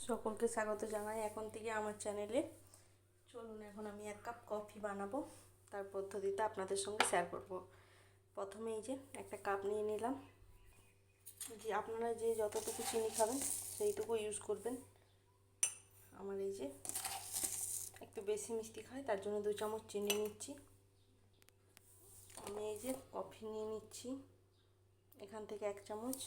সকলকে স্বাগত জানাই এখন থেকে আমার চ্যানেলে। চলুন এখন আমি 1 কাপ কফি বানাবো, তার পদ্ধতিটা আপনাদের সঙ্গে শেয়ার করব। প্রথমে এই যে একটা কাপ নিয়ে নিলাম। যে আপনারা যে যতটুকু চিনি খাবেন সেইটুকু ইউজ করবেন। আমার এই যে একটু বেশি মিষ্টি খাই, তার জন্য 2 চামচ চিনি নিচ্ছি। আমি এই যে কফি নিয়ে নিচ্ছি, এখান থেকে 1 চামচ।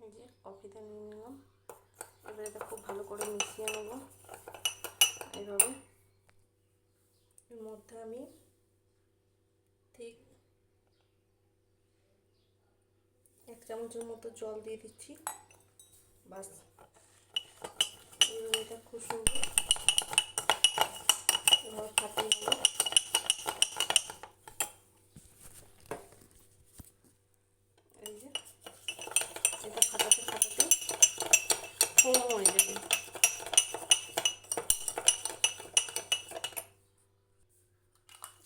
এই যে কফিটা নিয়ে নিলাম। এবার এটা খুব ভালো করে মিশিয়ে নেব এইভাবে। এর মধ্যে আমি ঠিক 1 চামচের মতো জল দিয়ে দিচ্ছি। বাস, এবার এটা খুব সুন্দর এবার ফাটিয়ে নেব। এই যে এটা ফাটাতে ফাটাতে ফোম হয়ে যাবে।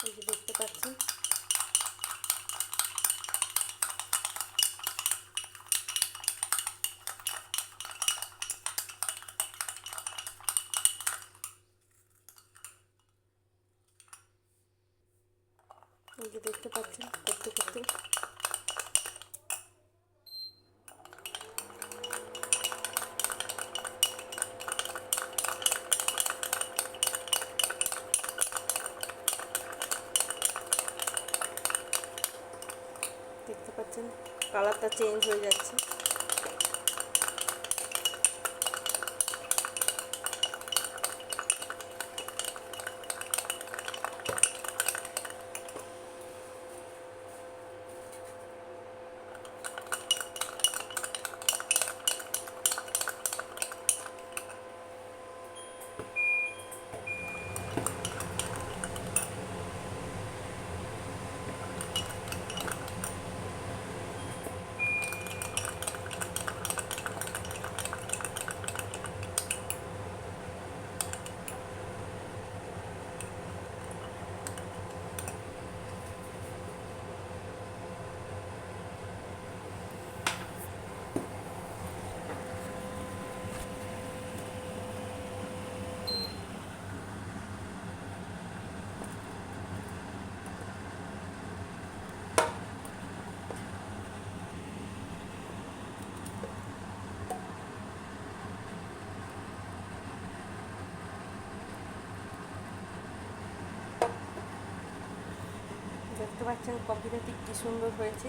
এই যে দেখতে পাচ্ছেন, এই যে দেখতে পাচ্ছেন করতে করতে দেখতে পাচ্ছেন কালারটা চেঞ্জ হয়ে যাচ্ছে। দেখতে পাচ্ছেন কফিটা ঠিক কি সুন্দর হয়েছে।